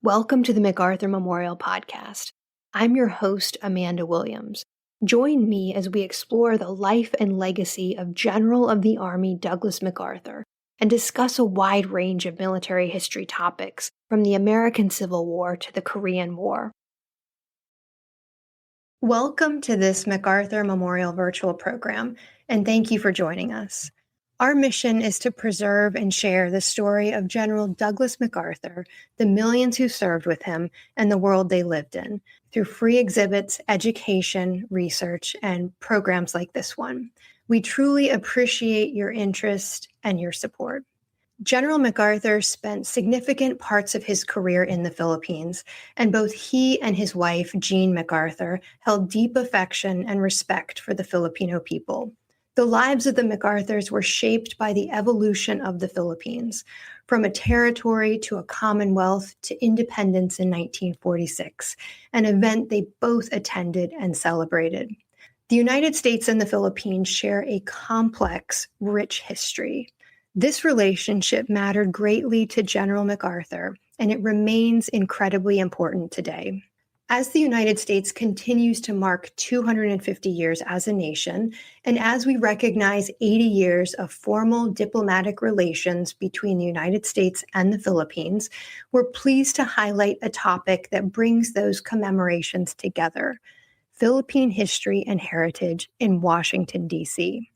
Welcome to the MacArthur Memorial podcast. I'm your host, Amanda Williams. Join me as we explore the life and legacy of General of the Army Douglas MacArthur and discuss a wide range of military history topics from the American Civil War to the Korean War. Welcome to this MacArthur Memorial virtual program, and thank you for joining us. Our mission is to preserve and share the story of General Douglas MacArthur, the millions who served with him, and the world they lived in, through free exhibits, education, research, and programs like this one. We truly appreciate your interest and your support. General MacArthur spent significant parts of his career in the Philippines, and both he and his wife, Jean MacArthur, held deep affection and respect for the Filipino people. The lives of the MacArthurs were shaped by the evolution of the Philippines, from a territory to a commonwealth to independence in 1946, an event they both attended and celebrated. The United States and the Philippines share a complex, rich history. This relationship mattered greatly to General MacArthur, and it remains incredibly important today. As the United States continues to mark 250 years as a nation, and as we recognize 80 years of formal diplomatic relations between the United States and the Philippines, we're pleased to highlight a topic that brings those commemorations together: Philippine history and heritage in Washington, D.C.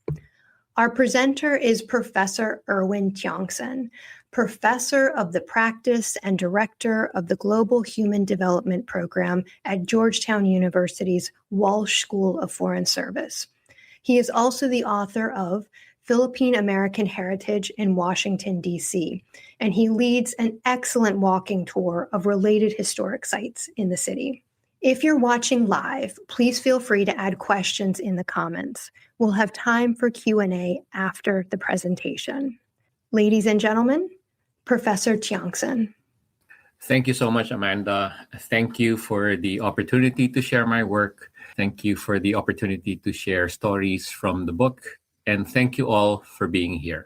Our presenter is Professor Erwin Tiongson, Professor of the Practice and Director of the Global Human Development Program at Georgetown University's Walsh School of Foreign Service. He is also the author of Philippine-American Heritage in Washington, D.C., and he leads an excellent walking tour of related historic sites in the city. If you're watching live, please feel free to add questions in the comments. We'll have time for Q&A after the presentation. Ladies and gentlemen, Professor Tiongson. Thank you so much, Amanda. Thank you for the opportunity to share my work. Thank you for the opportunity to share stories from the book. And thank you all for being here.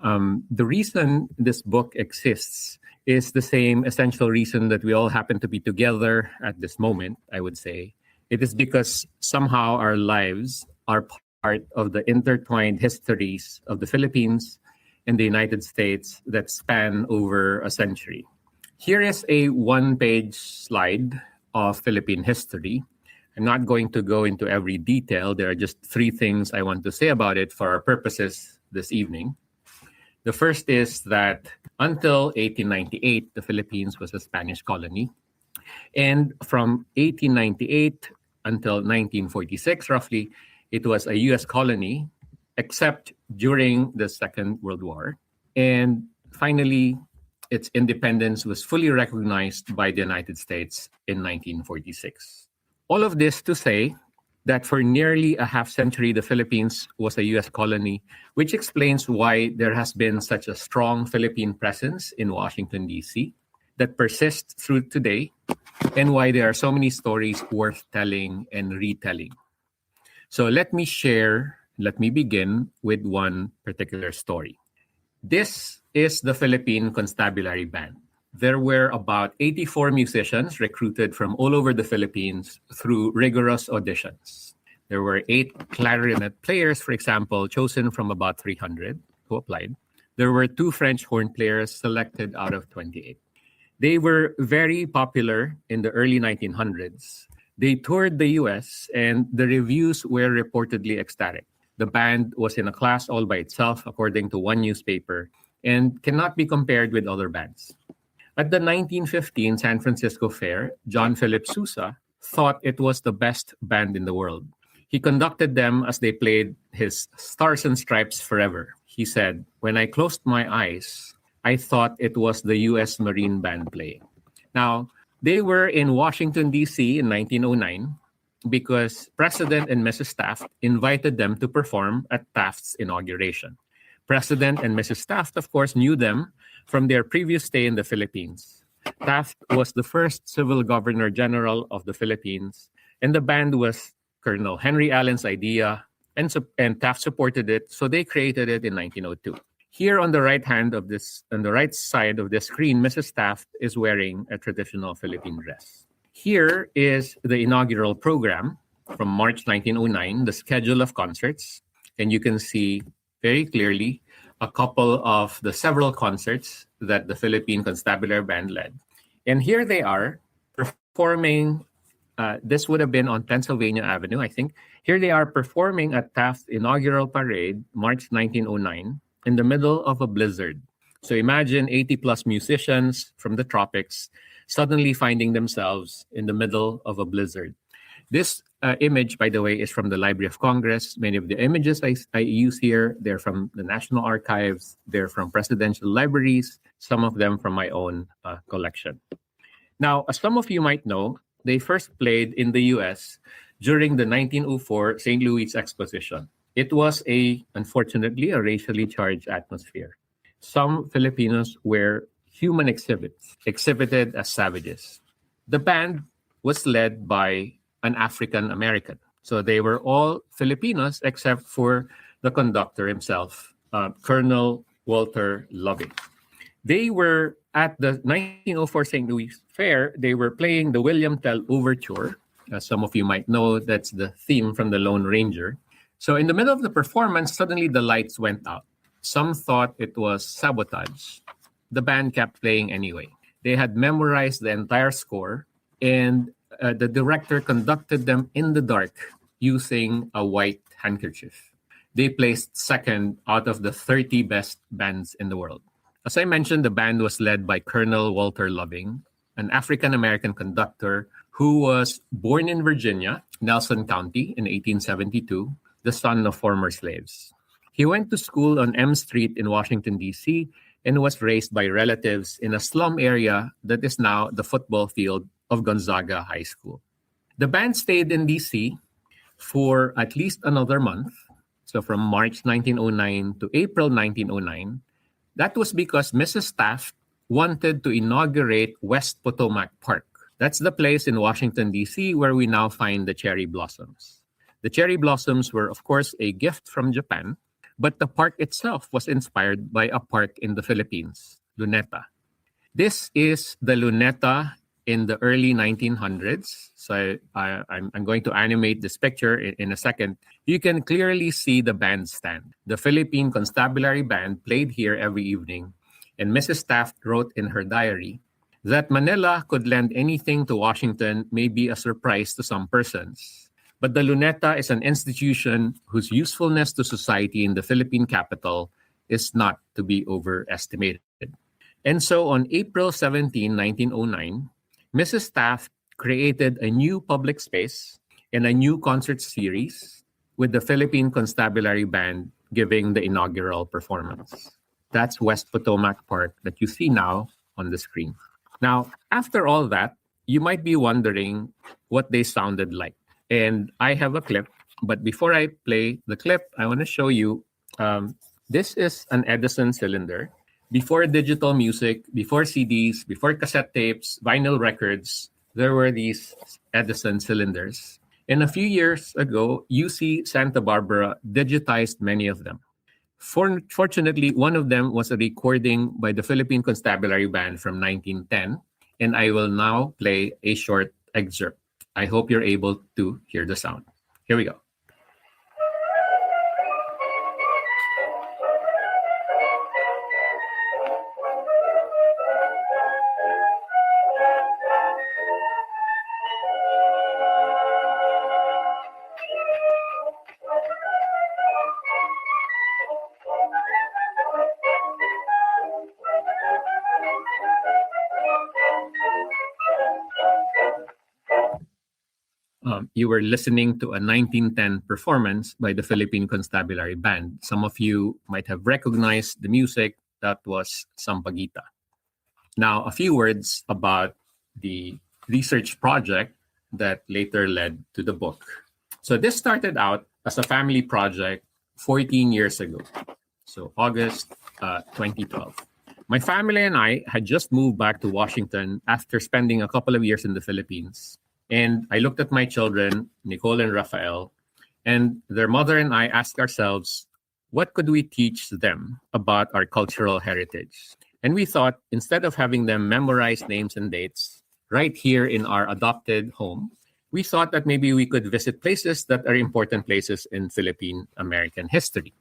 The reason this book exists is the same essential reason that we all happen to be together at this moment, I would say. It is because somehow our lives are part of the intertwined histories of the Philippines and the United States that span over a century. Here is a one-page slide of Philippine history. I'm not going to go into every detail. There are just three things I want to say about it for our purposes this evening. The first is that until 1898, the Philippines was a Spanish colony. And from 1898 until 1946, roughly, it was a U.S. colony, except during the Second World War. And finally, its independence was fully recognized by the United States in 1946. All of this to say that for nearly a half century, the Philippines was a U.S. colony, which explains why there has been such a strong Philippine presence in Washington, D.C. that persists through today, and why there are so many stories worth telling and retelling. So let me begin with one particular story. This is the Philippine Constabulary Band. There were about 84 musicians recruited from all over the Philippines through rigorous auditions. There were 8 clarinet players, for example, chosen from about 300 who applied. There were 2 French horn players selected out of 28. They were very popular in the early 1900s. They toured the US, and the reviews were reportedly ecstatic. The band was in a class all by itself, according to one newspaper, and cannot be compared with other bands. At the 1915 San Francisco Fair, John Philip Sousa thought it was the best band in the world. He conducted them as they played his Stars and Stripes Forever. He said, "When I closed my eyes, I thought it was the U.S. Marine Band playing." Now, they were in Washington, D.C. in 1909 because President and Mrs. Taft invited them to perform at Taft's inauguration. President and Mrs. Taft, of course, knew them from their previous stay in the Philippines. Taft was the first civil governor general of the Philippines, and the band was Colonel Henry Allen's idea, and Taft supported it, so they created it in 1902. Here on the on the right side of the screen, Mrs. Taft is wearing a traditional Philippine dress. Here is the inaugural program from March 1909, the schedule of concerts, and you can see very clearly a couple of the several concerts that the Philippine Constabulary Band led. And here they are performing. This would have been on Pennsylvania Avenue, I think. Here they are performing at Taft's inaugural parade, March 1909, in the middle of a blizzard. So imagine 80 plus musicians from the tropics suddenly finding themselves in the middle of a blizzard. This image, by the way, is from the Library of Congress. Many of the images I use here, they're from the National Archives, they're from presidential libraries, some of them from my own collection. Now, as some of you might know, they first played in the US during the 1904 St. Louis Exposition. It was unfortunately, a racially charged atmosphere. Some Filipinos were human exhibits, exhibited as savages. The band was led by an African American. So they were all Filipinos except for the conductor himself, Colonel Walter Loving. They were at the 1904 St. Louis Fair, they were playing the William Tell Overture. As some of you might know, that's the theme from the Lone Ranger. So in the middle of the performance, suddenly the lights went out. Some thought it was sabotage. The band kept playing anyway. They had memorized the entire score, and the director conducted them in the dark using a white handkerchief. They placed second out of the 30 best bands in the world. As I mentioned, the band was led by Colonel Walter Loving, an African-American conductor who was born in Virginia, Nelson County, in 1872, the son of former slaves. He went to school on M Street in Washington, D.C., and was raised by relatives in a slum area that is now the football field of Gonzaga High School. The band stayed in D.C. for at least another month, so from March 1909 to April 1909. That was because Mrs. Taft wanted to inaugurate West Potomac Park. That's the place in Washington, D.C., where we now find the cherry blossoms. The cherry blossoms were, of course, a gift from Japan, but the park itself was inspired by a park in the Philippines, Luneta. This is the Luneta in the early 1900s. So I'm going to animate this picture in a second. You can clearly see the bandstand. The Philippine Constabulary Band played here every evening, and Mrs. Taft wrote in her diary that Manila could lend anything to Washington may be a surprise to some persons. But the Luneta is an institution whose usefulness to society in the Philippine capital is not to be overestimated. And so on April 17, 1909, Mrs. Taft created a new public space and a new concert series with the Philippine Constabulary Band giving the inaugural performance. That's West Potomac Park that you see now on the screen. Now, after all that, you might be wondering what they sounded like. And I have a clip, but before I play the clip, I want to show you, this is an Edison cylinder. Before digital music, before CDs, before cassette tapes, vinyl records, there were these Edison cylinders. And a few years ago, UC Santa Barbara digitized many of them. Fortunately, one of them was a recording by the Philippine Constabulary Band from 1910, and I will now play a short excerpt. I hope you're able to hear the sound. Here we go. You were listening to a 1910 performance by the Philippine Constabulary Band. Some of you might have recognized the music. That was Sampaguita. Now, a few words about the research project that later led to the book. So this started out as a family project 14 years ago. So August 2012. My family and I had just moved back to Washington after spending a couple of years in the Philippines. And I looked at my children, Nicole and Raphael, and their mother and I asked ourselves, what could we teach them about our cultural heritage? And we thought, instead of having them memorize names and dates right here in our adopted home, we thought that maybe we could visit places that are important places in Philippine-American history.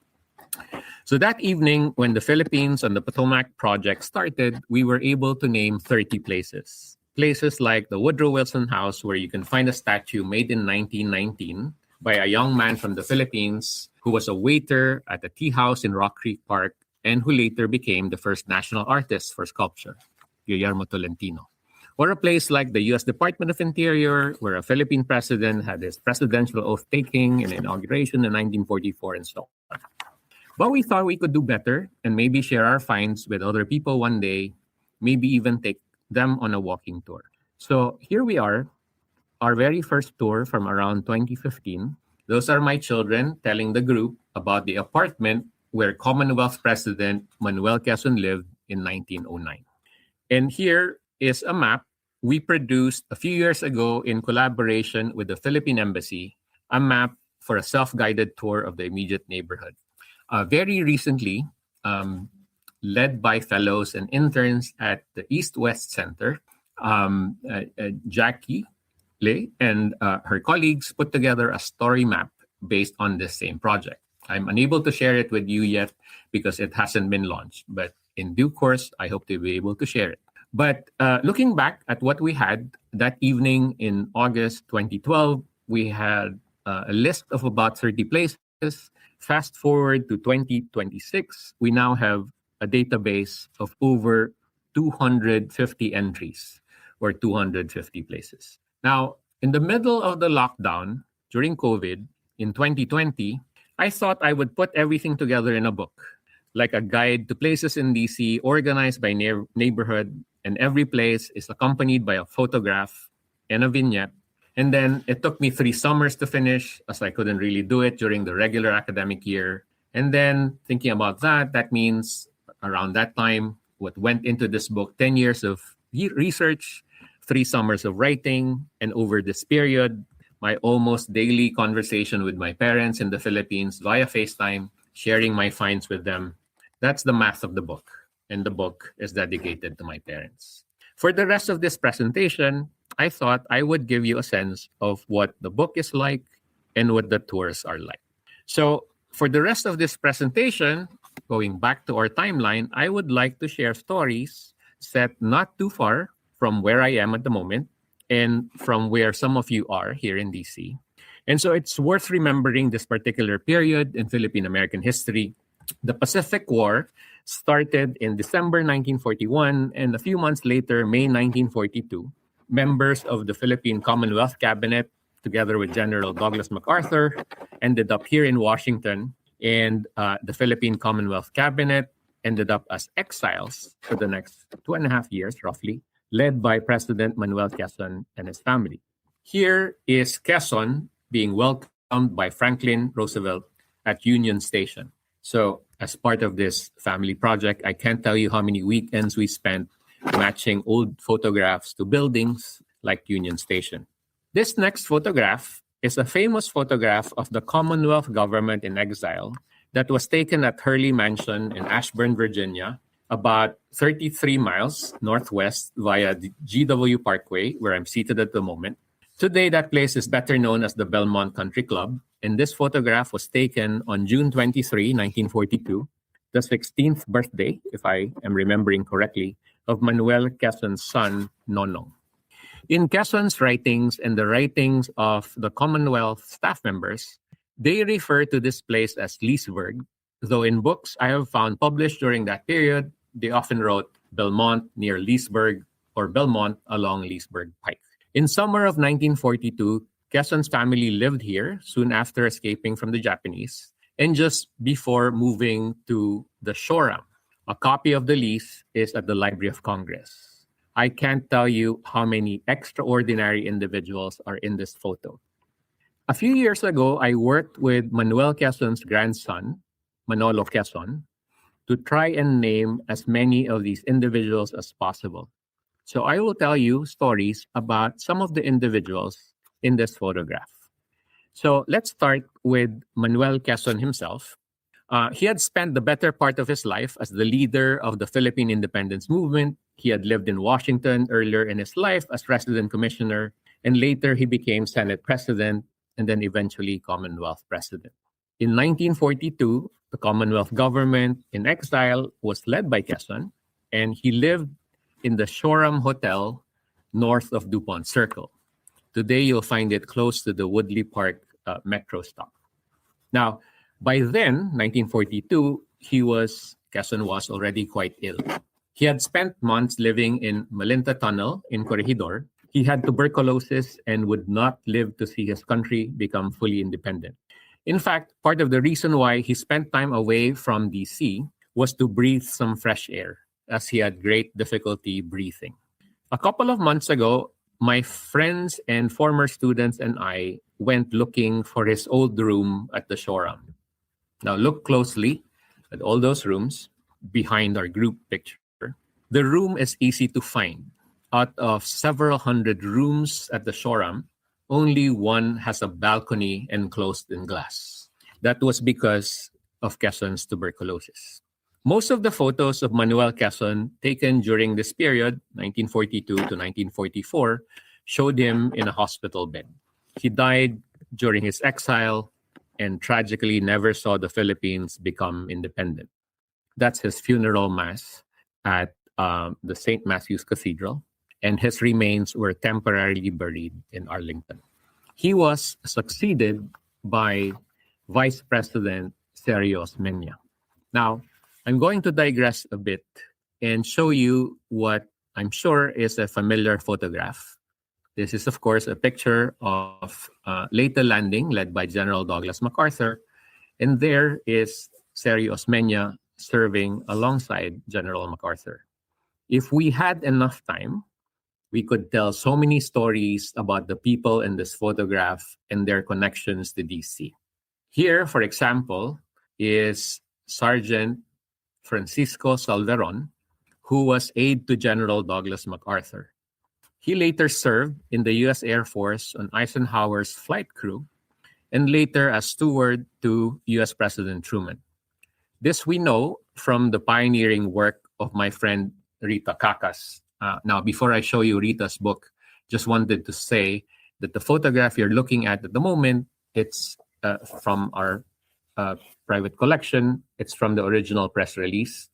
So that evening, when the Philippines on the Potomac project started, we were able to name 30 places. Places like the Woodrow Wilson House, where you can find a statue made in 1919 by a young man from the Philippines who was a waiter at a tea house in Rock Creek Park and who later became the first national artist for sculpture, Guillermo Tolentino. Or a place like the U.S. Department of Interior, where a Philippine president had his presidential oath-taking and inauguration in 1944 and so on. But we thought we could do better and maybe share our finds with other people one day, maybe even take them on a walking tour. So here we are, our very first tour from around 2015. Those are my children telling the group about the apartment where Commonwealth President Manuel Quezon lived in 1909. And here is a map we produced a few years ago in collaboration with the Philippine Embassy, a map for a self-guided tour of the immediate neighborhood. Very recently, led by fellows and interns at the East-West Center, Jackie Lei and her colleagues put together a story map based on this same project. I'm unable to share it with you yet because it hasn't been launched, but in due course, I hope to be able to share it. But looking back at what we had that evening in August 2012, we had a list of about 30 places. Fast forward to 2026, we now have a database of over 250 entries or 250 places. Now, in the middle of the lockdown during COVID in 2020, I thought I would put everything together in a book, like a guide to places in DC organized by neighborhood, and every place is accompanied by a photograph and a vignette. And then it took me 3 summers to finish, as I couldn't really do it during the regular academic year. And then thinking about that, that means around that time, what went into this book, 10 years of research, 3 summers of writing, and over this period, my almost daily conversation with my parents in the Philippines via FaceTime, sharing my finds with them. That's the math of the book. And the book is dedicated to my parents. For the rest of this presentation, I thought I would give you a sense of what the book is like and what the tours are like. So for the rest of this presentation, going back to our timeline, I would like to share stories set not too far from where I am at the moment and from where some of you are here in DC. And so it's worth remembering this particular period in Philippine-American history. The Pacific War started in December 1941, and a few months later, May 1942, members of the Philippine Commonwealth Cabinet, together with General Douglas MacArthur, ended up here in Washington, and the Philippine Commonwealth Cabinet ended up as exiles for the next 2.5 years, roughly, led by President Manuel Quezon and his family. Here is Quezon being welcomed by Franklin Roosevelt at Union Station. So as part of this family project, I can't tell you how many weekends we spent matching old photographs to buildings like Union Station. This next photograph is a famous photograph of the Commonwealth government in exile that was taken at Hurley Mansion in Ashburn, Virginia, about 33 miles northwest via the GW Parkway, where I'm seated at the moment. Today, that place is better known as the Belmont Country Club, and this photograph was taken on June 23, 1942, the 16th birthday, if I am remembering correctly, of Manuel Quezon's son, Nonong. In Quezon's writings and the writings of the Commonwealth staff members, they refer to this place as Leesburg, though in books I have found published during that period, they often wrote Belmont near Leesburg or Belmont along Leesburg Pike. In summer of 1942, Quezon's family lived here soon after escaping from the Japanese and just before moving to the Shoram. A copy of the lease is at the Library of Congress. I can't tell you how many extraordinary individuals are in this photo. A few years ago, I worked with Manuel Quezon's grandson, Manolo Quezon, to try and name as many of these individuals as possible. So I will tell you stories about some of the individuals in this photograph. So let's start with Manuel Quezon himself. He had spent the better part of his life as the leader of the Philippine independence movement. He had lived in Washington earlier in his life as resident commissioner, and later he became Senate president and then eventually Commonwealth president. In 1942, the Commonwealth government in exile was led by Quezon, and he lived in the Shoreham Hotel north of DuPont Circle. Today, you'll find it close to the Woodley Park metro stop. Now, by then, 1942, Quezon was already quite ill. He had spent months living in Malinta Tunnel in Corregidor. He had tuberculosis and would not live to see his country become fully independent. In fact, part of the reason why he spent time away from DC was to breathe some fresh air, as he had great difficulty breathing. A couple of months ago, my friends and former students and I went looking for his old room at the Shoreham. Now look closely at all those rooms behind our group picture. The room is easy to find. Out of several hundred rooms at the Shoreham, only one has a balcony enclosed in glass. That was because of Quezon's tuberculosis. Most of the photos of Manuel Quezon taken during this period, 1942 to 1944, showed him in a hospital bed. He died during his exile and tragically never saw the Philippines become independent. That's his funeral mass at the St. Matthew's Cathedral, and his remains were temporarily buried in Arlington. He was succeeded by Vice President Sergio Osmeña. Now, I'm going to digress a bit and show you what I'm sure is a familiar photograph. This is, of course, a picture of Leyte Landing led by General Douglas MacArthur. And there is Sergio Osmeña serving alongside General MacArthur. If we had enough time, we could tell so many stories about the people in this photograph and their connections to DC. Here, for example, is Sergeant Francisco Salveron, who was aide to General Douglas MacArthur. He later served in the U.S. Air Force on Eisenhower's flight crew and later as steward to U.S. President Truman. This we know from the pioneering work of my friend Rita Cacas. Now, before I show you Rita's book, just wanted to say that the photograph you're looking at the moment, it's from our private collection. It's from the original press release,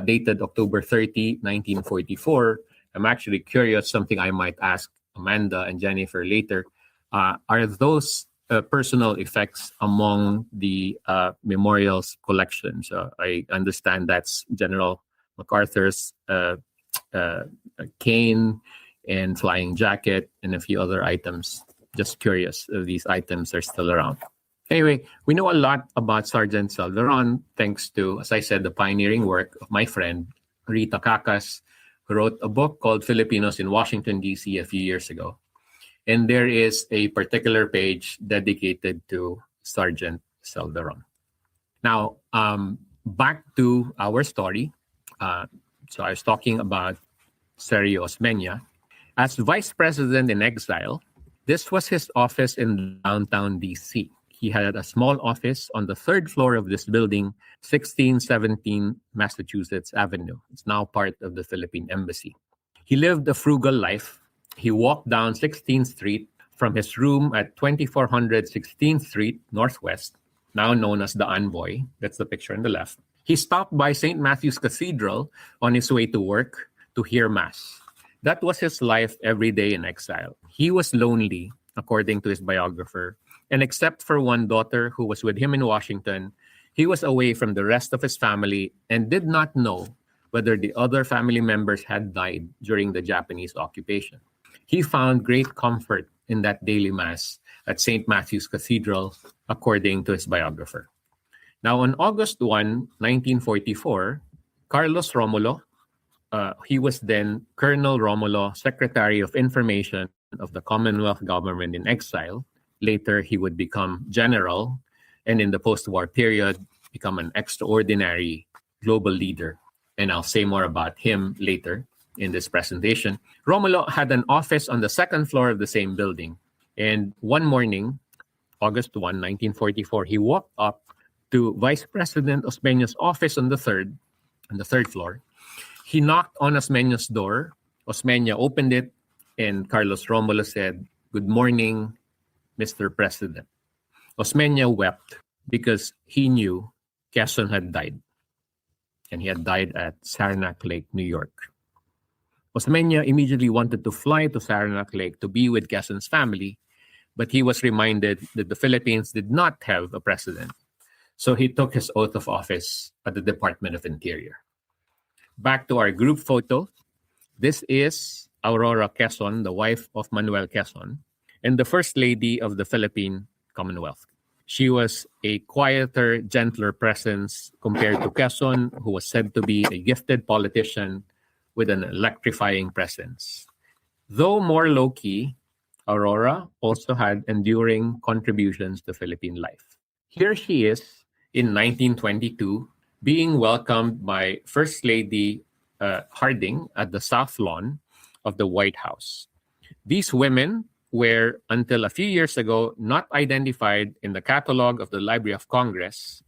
dated October 30, 1944. I'm actually curious, something I might ask Amanda and Jennifer later. Are those personal effects among the memorial's collection? So I understand that's General MacArthur's cane and flying jacket and a few other items. Just curious if these items are still around. Anyway, we know a lot about Sergeant Salveron thanks to, as I said, the pioneering work of my friend Rita Cacas, who wrote a book called Filipinos in Washington, D.C. a few years ago. And there is a particular page dedicated to Sergeant Salveron. Now, back to our story. So I was talking about Sergio Osmeña. As vice president in exile, this was his office in downtown D.C. He had a small office on the third floor of this building, 1617 Massachusetts Avenue. It's now part of the Philippine Embassy. He lived a frugal life. He walked down 16th Street from his room at 2400 16th Street Northwest, now known as the Envoy. That's the picture on the left. He stopped by St. Matthew's Cathedral on his way to work to hear Mass. That was his life every day in exile. He was lonely, according to his biographer, and except for one daughter who was with him in Washington, he was away from the rest of his family and did not know whether the other family members had died during the Japanese occupation. He found great comfort in that daily Mass at St. Matthew's Cathedral, according to his biographer. Now, on August 1, 1944, Carlos Romulo, he was then Colonel Romulo, Secretary of Information of the Commonwealth Government in exile. Later, he would become general, and in the post-war period, become an extraordinary global leader. And I'll say more about him later in this presentation. Romulo had an office on the second floor of the same building. And one morning, August 1, 1944, he walked up to Vice President Osmeña's office on the third floor. He knocked on Osmeña's door. Osmeña opened it, and Carlos Romulo said, "Good morning, Mr. President." Osmeña wept because he knew Quezon had died, and he had died at Saranac Lake, New York. Osmeña immediately wanted to fly to Saranac Lake to be with Quezon's family, but he was reminded that the Philippines did not have a president. So he took his oath of office at the Department of Interior. Back to our group photo. This is Aurora Quezon, the wife of Manuel Quezon, and the First Lady of the Philippine Commonwealth. She was a quieter, gentler presence compared to Quezon, who was said to be a gifted politician with an electrifying presence. Though more low-key, Aurora also had enduring contributions to Philippine life. Here she is in 1922, being welcomed by First Lady Harding at the South Lawn of the White House. These women were, until a few years ago, not identified in the catalog of the Library of Congress,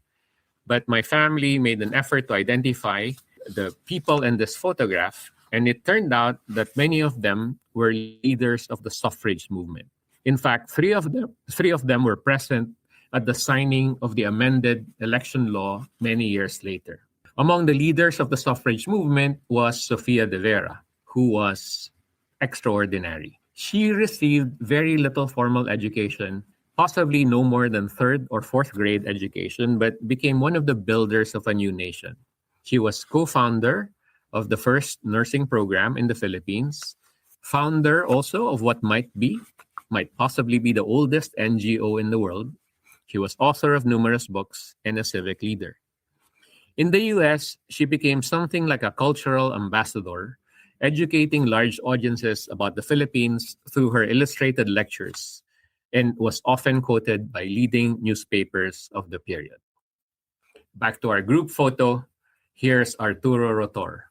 but my family made an effort to identify the people in this photograph, and it turned out that many of them were leaders of the suffrage movement. In fact, three of them were present at the signing of the amended election law many years later. Among the leaders of the suffrage movement was Sofia de Vera, who was extraordinary. She received very little formal education, possibly no more than third or fourth grade education, but became one of the builders of a new nation. She was co-founder of the first nursing program in the Philippines, founder also of what might possibly be the oldest NGO in the world. She was author of numerous books and a civic leader. In the US, she became something like a cultural ambassador, educating large audiences about the Philippines through her illustrated lectures, and was often quoted by leading newspapers of the period. Back to our group photo, here's Arturo Rotor.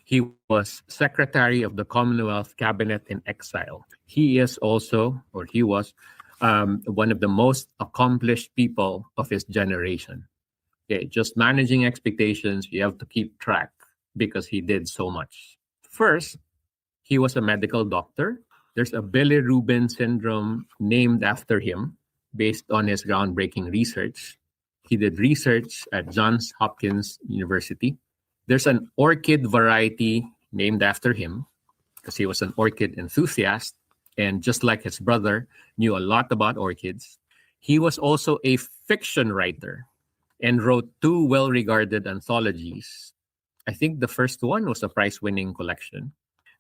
He was Secretary of the Commonwealth Cabinet in exile. He was one of the most accomplished people of his generation. Okay, just managing expectations, you have to keep track because he did so much. First, he was a medical doctor. There's a Bilirubin syndrome named after him based on his groundbreaking research. He did research at Johns Hopkins University. There's an orchid variety named after him because he was an orchid enthusiast, and just like his brother, knew a lot about orchids. He was also a fiction writer and wrote two well-regarded anthologies. I think the first one was a prize-winning collection.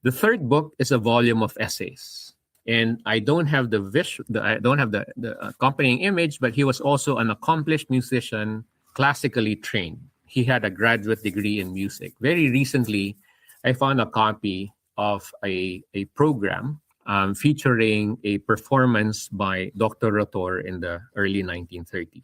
The third book is a volume of essays, and I don't have the accompanying image, but he was also an accomplished musician, classically trained. He had a graduate degree in music. Very recently, I found a copy of a program featuring a performance by Dr. Rotor in the early 1930s.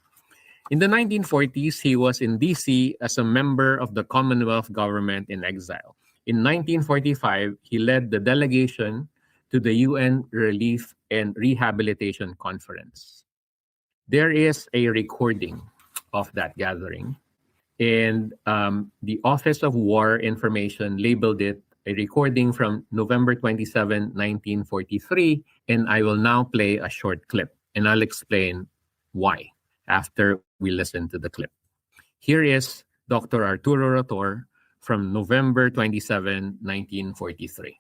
In the 1940s, he was in DC as a member of the Commonwealth government in exile. In 1945, he led the delegation to the UN Relief and Rehabilitation Conference. There is a recording of that gathering, and the Office of War Information labeled it a recording from November 27, 1943, and I will now play a short clip, and I'll explain why after we listen to the clip. Here is Dr. Arturo Rotor from November 27, 1943.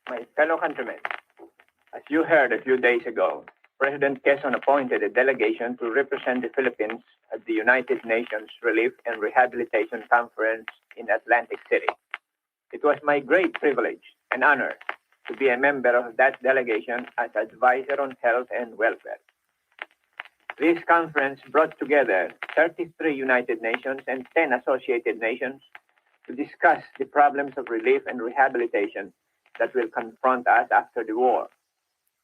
My fellow countrymen, as you heard a few days ago, President Quezon appointed a delegation to represent the Philippines at the United Nations Relief and Rehabilitation Conference in Atlantic City. It was my great privilege and honor to be a member of that delegation as advisor on health and welfare. This conference brought together 33 United Nations and 10 associated nations to discuss the problems of relief and rehabilitation that will confront us after the war.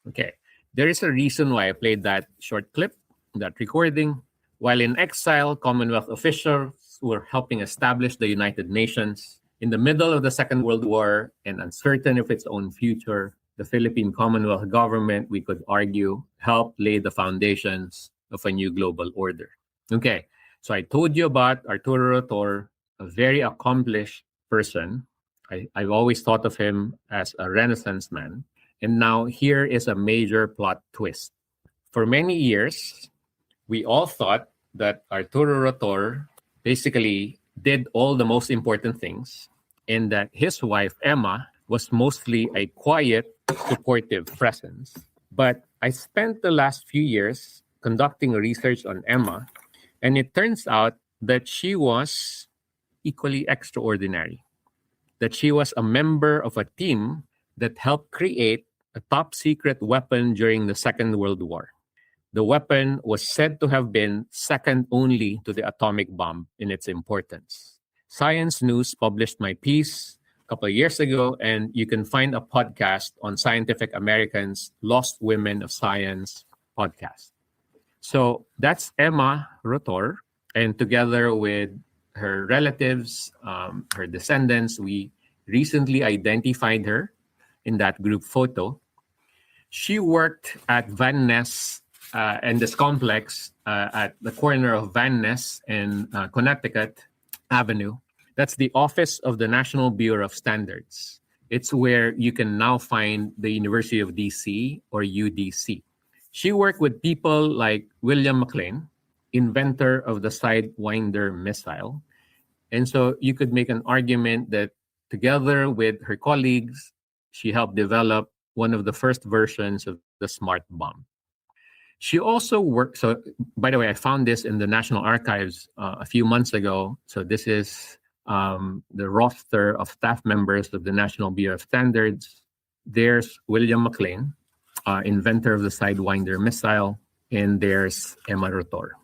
Okay, there is a reason why I played that short clip, that recording. While in exile, Commonwealth officials were helping establish the United Nations. In the middle of the Second World War and uncertain of its own future, the Philippine Commonwealth government, we could argue, helped lay the foundations of a new global order. Okay, so I told you about Arturo Rotor, a very accomplished person. I've always thought of him as a Renaissance man. And now here is a major plot twist. For many years, we all thought that Arturo Rotor basically did all the most important things, and that his wife, Emma, was mostly a quiet, supportive presence. But I spent the last few years conducting research on Emma, and it turns out that she was equally extraordinary, that she was a member of a team that helped create a top secret weapon during the Second World War. The weapon was said to have been second only to the atomic bomb in its importance. Science News published my piece a couple of years ago, and you can find a podcast on Scientific American's Lost Women of Science podcast. So that's Emma Rotor, and together with her relatives, her descendants, we recently identified her in that group photo. She worked at Van Ness and this complex at the corner of Van Ness and Connecticut Avenue. That's the office of the National Bureau of Standards. It's where you can now find the University of DC or UDC. She worked with people like William McLean, inventor of the Sidewinder missile. And so you could make an argument that together with her colleagues, she helped develop one of the first versions of the smart bomb. She also worked, so by the way, I found this in the National Archives a few months ago. So this is the roster of staff members of the National Bureau of Standards. There's William McLean, inventor of the Sidewinder missile, and there's Emma Rotor.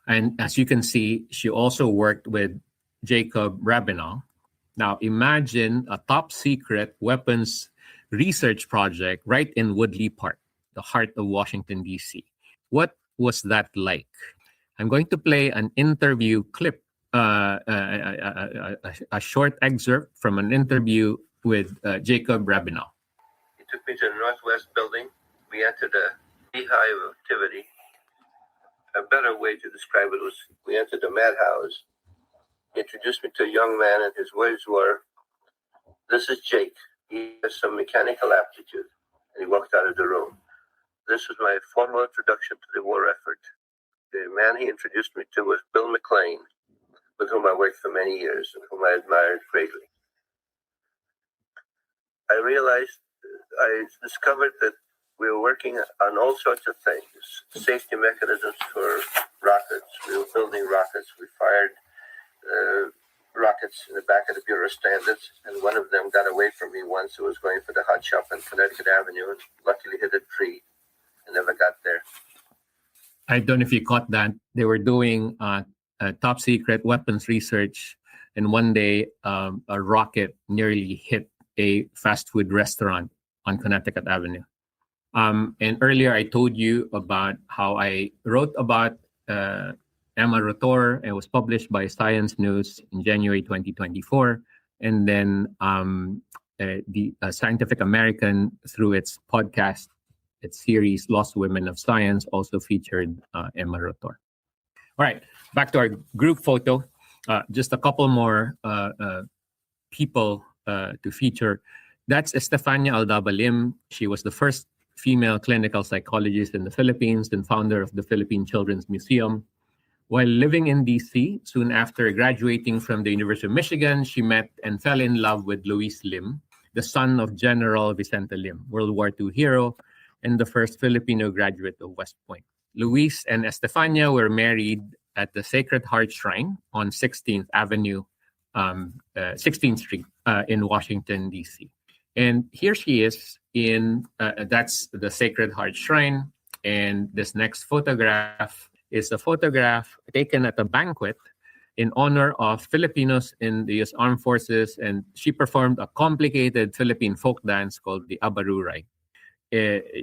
And as you can see, she also worked with Jacob Rabinow. Now imagine a top secret weapons research project right in Woodley Park, the heart of Washington, D.C. What was that like? I'm going to play an interview clip, a short excerpt from an interview with Jacob Rabinow. He took me to the Northwest building. We entered a beehive of activity. A better way to describe it was we entered a madhouse. He introduced me to a young man, and his words were, "This is Jake. He has some mechanical aptitude." And he walked out of the room. This was my formal introduction to the war effort. The man he introduced me to was Bill McLean, with whom I worked for many years and whom I admired greatly. I discovered that we were working on all sorts of things, safety mechanisms for rockets. We were building rockets. We fired rockets in the back of the Bureau of Standards, and one of them got away from me once. It was going for the hot shop on Connecticut Avenue and luckily hit a tree and never got there. I don't know if you caught that. They were doing top secret weapons research, and one day a rocket nearly hit a fast food restaurant on Connecticut Avenue. And earlier I told you about how I wrote about Emma Rotor, and it was published by Science News in January 2024. And then the Scientific American, through its podcast, its series Lost Women of Science, also featured Emma Rotor. All right, back to our group photo. Just a couple more people to feature. That's Estefania Aldaba-Lim. She was the first female clinical psychologist in the Philippines and founder of the Philippine Children's Museum. While living in DC, soon after graduating from the University of Michigan, she met and fell in love with Luis Lim, the son of General Vicente Lim, World War II hero, and the first Filipino graduate of West Point. Luis and Estefania were married at the Sacred Heart Shrine on 16th Avenue, 16th Street in Washington, D.C. And here she is that's the Sacred Heart Shrine. And this next photograph is a photograph taken at a banquet in honor of Filipinos in the U.S. Armed Forces. And she performed a complicated Philippine folk dance called the Abaruray.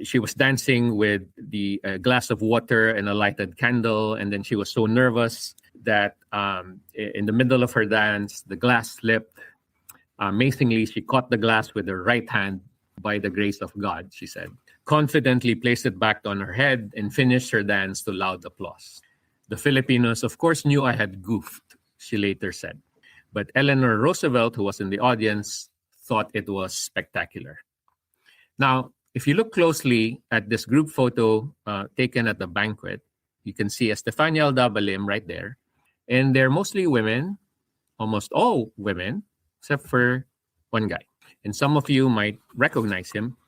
She was dancing with the glass of water and a lighted candle. And then she was so nervous that in the middle of her dance, the glass slipped. Amazingly, she caught the glass with her right hand, by the grace of God, she said, confidently placed it back on her head and finished her dance to loud applause. The Filipinos, of course, knew I had goofed, she later said. But Eleanor Roosevelt, who was in the audience, thought it was spectacular. Now, if you look closely at this group photo taken at the banquet, you can see Estefania Aldabalim right there. And they're mostly women, almost all women, except for one guy. And some of you might recognize him.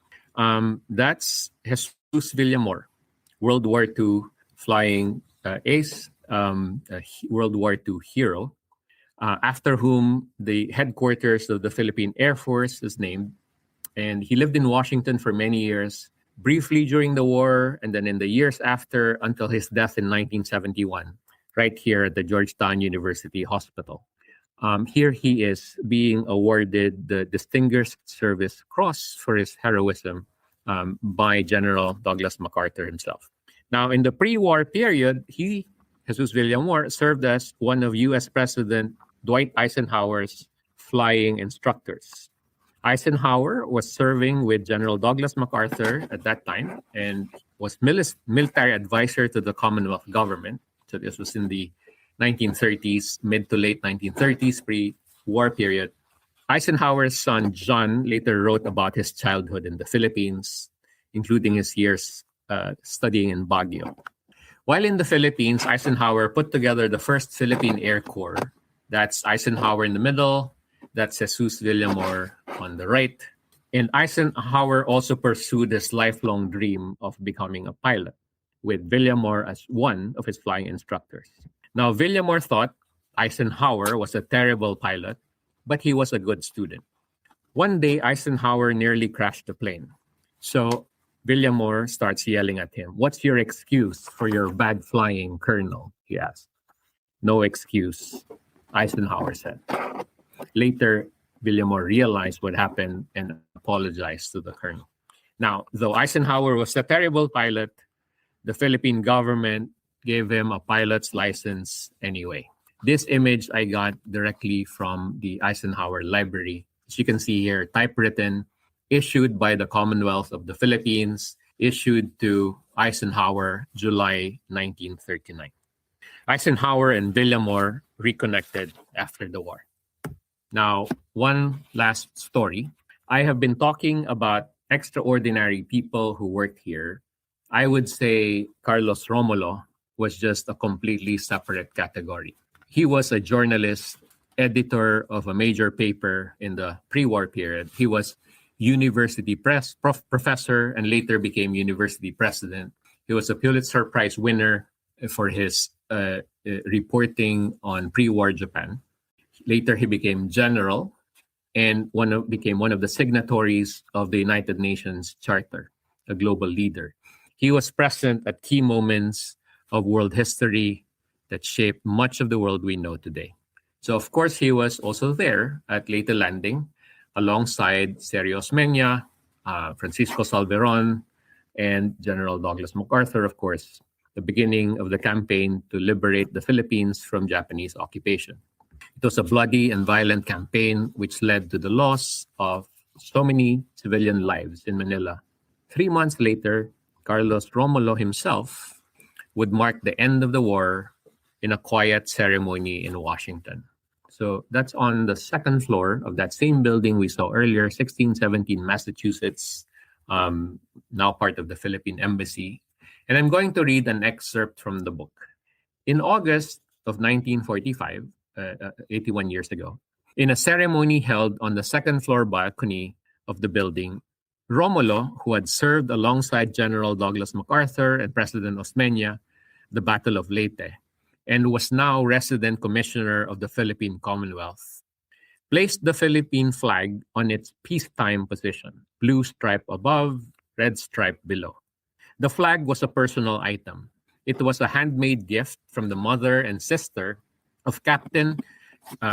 That's Jesus Villamor, World War II flying ace, World War II hero, after whom the headquarters of the Philippine Air Force is named. And he lived in Washington for many years, briefly during the war, and then in the years after until his death in 1971, right here at the Georgetown University Hospital. Here he is being awarded the Distinguished Service Cross for his heroism by General Douglas MacArthur himself. Now, in the pre-war period, Jesus Villamor, served as one of U.S. President Dwight Eisenhower's flying instructors. Eisenhower was serving with General Douglas MacArthur at that time and was military advisor to the Commonwealth government. So this was in the 1930s, mid to late 1930s, pre-war period. Eisenhower's son, John, later wrote about his childhood in the Philippines, including his years studying in Baguio. While in the Philippines, Eisenhower put together the first Philippine Air Corps. That's Eisenhower in the middle. That's Jesus Villamor on the right. And Eisenhower also pursued his lifelong dream of becoming a pilot, with Villamor as one of his flying instructors. Now, Villamor thought Eisenhower was a terrible pilot, but he was a good student. One day, Eisenhower nearly crashed the plane. So Villamor starts yelling at him, "What's your excuse for your bad flying, Colonel?" he asked. "No excuse," Eisenhower said. Later, Villamor realized what happened and apologized to the colonel. Now, though Eisenhower was a terrible pilot, the Philippine government gave him a pilot's license anyway. This image I got directly from the Eisenhower Library. As you can see here, typewritten, issued by the Commonwealth of the Philippines, issued to Eisenhower, July 1939. Eisenhower and Villamor reconnected after the war. Now, one last story. I have been talking about extraordinary people who worked here. I would say Carlos Romulo was just a completely separate category. He was a journalist, editor of a major paper in the pre-war period. He was university professor and later became university president. He was a Pulitzer Prize winner for his reporting on pre-war Japan. Later, he became general and became one of the signatories of the United Nations Charter, a global leader. He was present at key moments of world history that shaped much of the world we know today. So, of course, he was also there at Leyte Landing alongside Sergio Osmeña, Francisco Salveron, and General Douglas MacArthur, of course, the beginning of the campaign to liberate the Philippines from Japanese occupation. It was a bloody and violent campaign which led to the loss of so many civilian lives in Manila. 3 months later, Carlos Romulo himself would mark the end of the war in a quiet ceremony in Washington. So that's on the second floor of that same building we saw earlier, 1617 Massachusetts, now part of the Philippine Embassy. And I'm going to read an excerpt from the book. In August of 1945, 81 years ago, in a ceremony held on the second floor balcony of the building, Romulo, who had served alongside General Douglas MacArthur and President Osmeña the Battle of Leyte, and was now resident commissioner of the Philippine Commonwealth, placed the Philippine flag on its peacetime position, blue stripe above, red stripe below. The flag was a personal item. It was a handmade gift from the mother and sister of Captain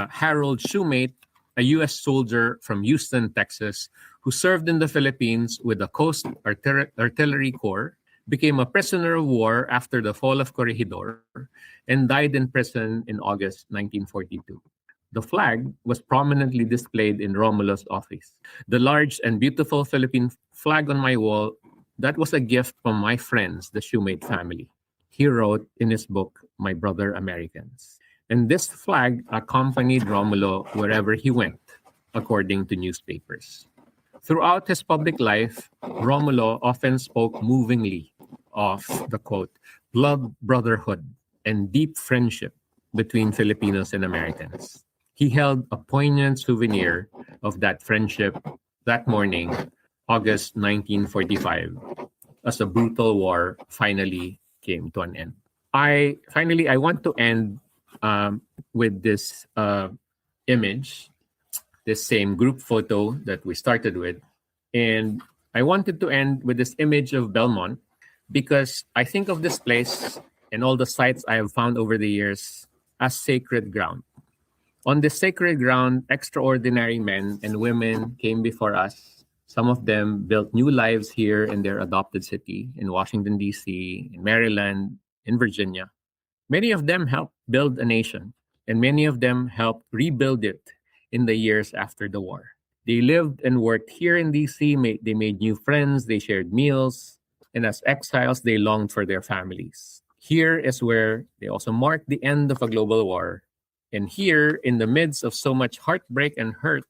Harold Shoemate, a U.S. soldier from Houston, Texas, who served in the Philippines with the Coast Artillery Corps, became a prisoner of war after the fall of Corregidor, and died in prison in August 1942. The flag was prominently displayed in Romulo's office. The large and beautiful Philippine flag on my wall, that was a gift from my friends, the Shoemate family. He wrote in his book, My Brother Americans. And this flag accompanied Romulo wherever he went, according to newspapers. Throughout his public life, Romulo often spoke movingly of the quote, blood brotherhood and deep friendship between Filipinos and Americans. He held a poignant souvenir of that friendship that morning, August 1945, as a brutal war finally came to an end. I want to end with this image, this same group photo that we started with. And I wanted to end with this image of Belmont because I think of this place and all the sites I have found over the years as sacred ground. On this sacred ground, extraordinary men and women came before us. Some of them built new lives here in their adopted city, in Washington, D.C., in Maryland, in Virginia. Many of them helped build a nation, and many of them helped rebuild it in the years after the war. They lived and worked here in D.C., they made new friends, they shared meals, and as exiles, they longed for their families. Here is where they also marked the end of a global war. And here, in the midst of so much heartbreak and hurt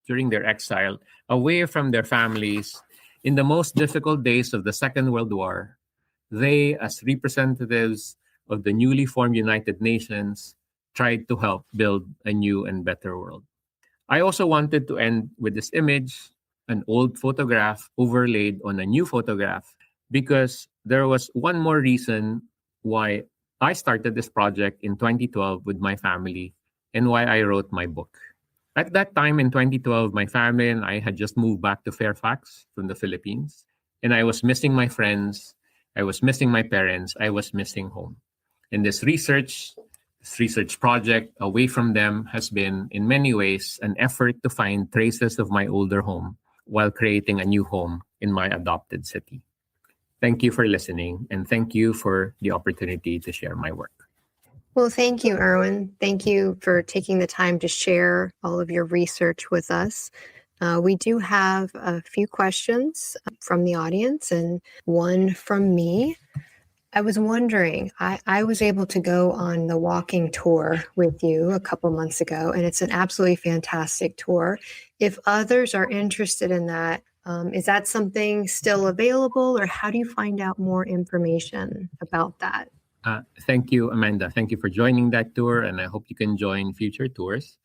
during their exile, away from their families, in the most difficult days of the Second World War, they, as representatives of the newly formed United Nations, tried to help build a new and better world. I also wanted to end with this image, an old photograph overlaid on a new photograph, because there was one more reason why I started this project in 2012 with my family and why I wrote my book. At that time in 2012, my family and I had just moved back to Fairfax from the Philippines, and I was missing my friends, I was missing my parents, I was missing home. And this research project away from them has been, in many ways, an effort to find traces of my older home while creating a new home in my adopted city. Thank you for listening, and thank you for the opportunity to share my work. Well, thank you, Erwin. Thank you for taking the time to share all of your research with us. We do have a few questions from the audience and one from me. I was wondering, I was able to go on the walking tour with you a couple months ago, and it's an absolutely fantastic tour. If others are interested in that, is that something still available, or how do you find out more information about that? Thank you, Amanda. Thank you for joining that tour, and I hope you can join future tours.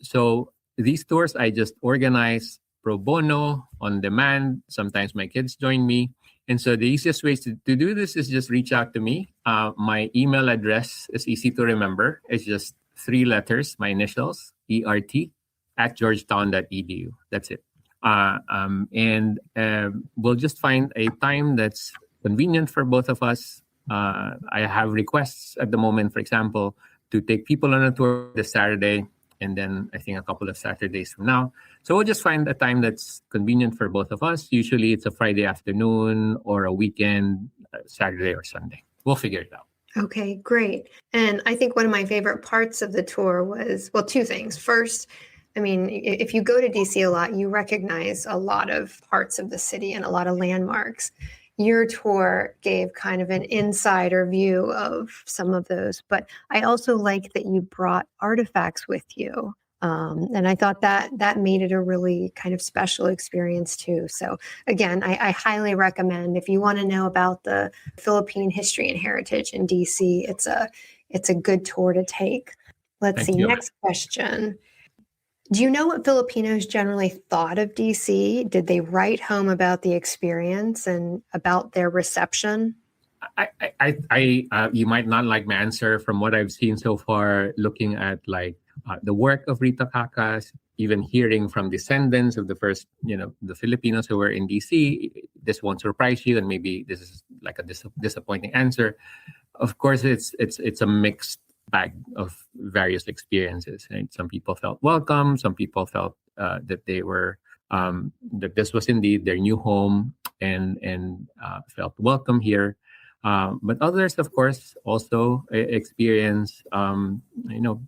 So these tours I just organize pro bono, on demand. Sometimes my kids join me. And so the easiest way to do this is just reach out to me. My email address is easy to remember. It's just 3 letters, my initials, ERT, @georgetown.edu. That's it. We'll just find a time that's convenient for both of us. I have requests at the moment, for example, to take people on a tour this Saturday, and then I think a couple of Saturdays from now. So we'll just find a time that's convenient for both of us. Usually it's a Friday afternoon or a weekend, Saturday or Sunday. We'll figure it out. Okay, great. And I think one of my favorite parts of the tour was, well, 2 things. First, I mean, if you go to DC a lot, you recognize a lot of parts of the city and a lot of landmarks. Your tour gave kind of an insider view of some of those, but I also like that you brought artifacts with you. And I thought that made it a really kind of special experience too. So again, I highly recommend, if you want to know about the Philippine history and heritage in DC, it's a good tour to take. Let's see, next question. Do you know what Filipinos generally thought of DC? Did they write home about the experience and about their reception? You might not like my answer from what I've seen so far, looking at the work of Rita Cacas, even hearing from descendants of the first, the Filipinos who were in DC. This won't surprise you, and maybe this is like a disappointing answer. Of course, it's a mixed bag of various experiences. And some people felt welcome. Some people felt that they were that this was indeed their new home and felt welcome here. But others, of course, also experience,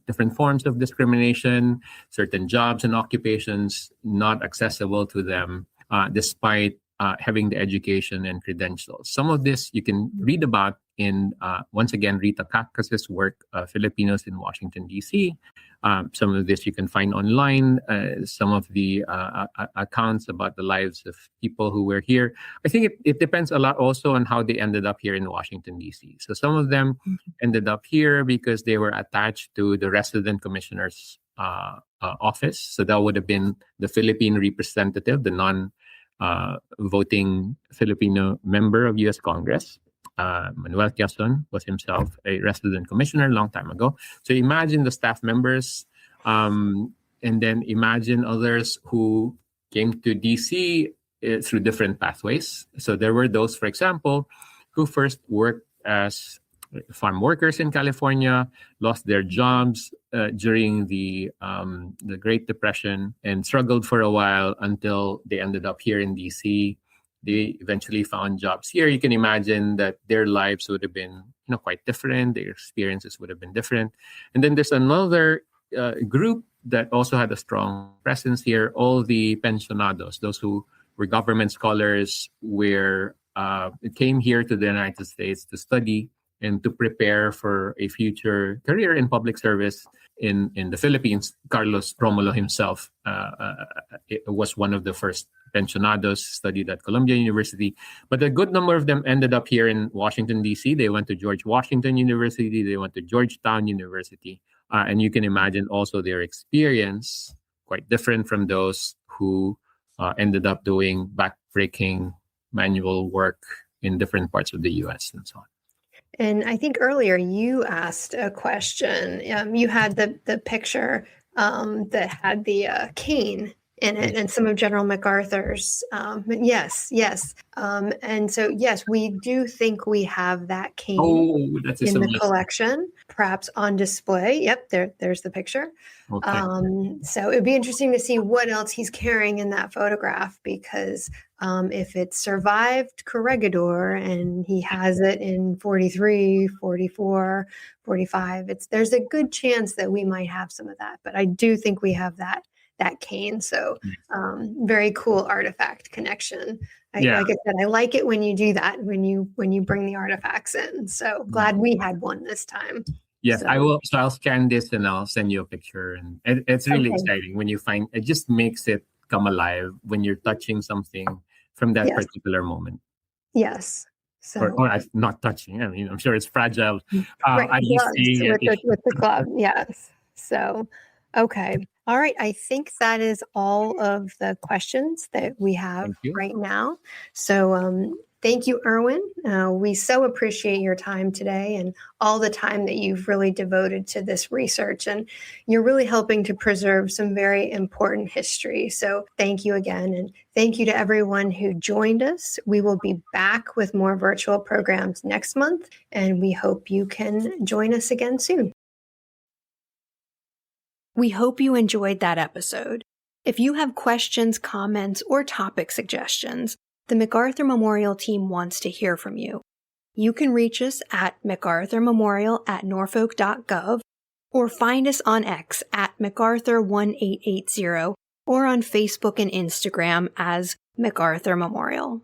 different forms of discrimination, certain jobs and occupations not accessible to them, despite having the education and credentials. Some of this you can read about in, once again, Rita Cacas's work, Filipinos in Washington, D.C. Some of this you can find online, some of the accounts about the lives of people who were here. I think it depends a lot also on how they ended up here in Washington, D.C. So some of them ended up here because they were attached to the resident commissioner's office. So that would have been the Philippine representative, the non-voting Filipino member of U.S. Congress. Manuel Quezon was himself a resident commissioner a long time ago. So imagine the staff members, and then imagine others who came to DC through different pathways. So there were those, for example, who first worked as farm workers in California, lost their jobs during the Great Depression, and struggled for a while until they ended up here in DC. They eventually found jobs here. You can imagine that their lives would have been, quite different. Their experiences would have been different. And then there's another group that also had a strong presence here. All the pensionados, those who were government scholars, came here to the United States to study and to prepare for a future career in public service in the Philippines. Carlos Romulo himself was one of the first pensionados, studied at Columbia University. But a good number of them ended up here in Washington, D.C. They went to George Washington University. They went to Georgetown University. And you can imagine also their experience, quite different from those who ended up doing backbreaking manual work in different parts of the U.S. and so on. And I think earlier you asked a question. You had the picture that had the cane in it and some of General MacArthur's. But yes. And so, yes, we do think we have that cane in the collection, perhaps on display. Yep, there's the picture. Okay. So it'd be interesting to see what else he's carrying in that photograph, because if it survived Corregidor and he has it in 43, 44, 45, there's a good chance that we might have some of that. But I do think we have that cane. So very cool artifact connection. Like I said, I like it when you do that, when you bring the artifacts in. So glad we had one this time. Yes, I will. So I'll scan this and I'll send you a picture. And it's really exciting when you find, it just makes it come alive when you're touching something from that particular moment. Yes. So, or not touching. I mean, I'm sure it's fragile. Right, with the glove. Yes. So, okay. All right. I think that is all of the questions that we have right now. So thank you, Erwin. We so appreciate your time today and all the time that you've really devoted to this research. And you're really helping to preserve some very important history. So thank you again. And thank you to everyone who joined us. We will be back with more virtual programs next month, and we hope you can join us again soon. We hope you enjoyed that episode. If you have questions, comments, or topic suggestions, the MacArthur Memorial team wants to hear from you. You can reach us at macarthurmemorial@norfolk.gov or find us on X at MacArthur1880 or on Facebook and Instagram as MacArthur Memorial.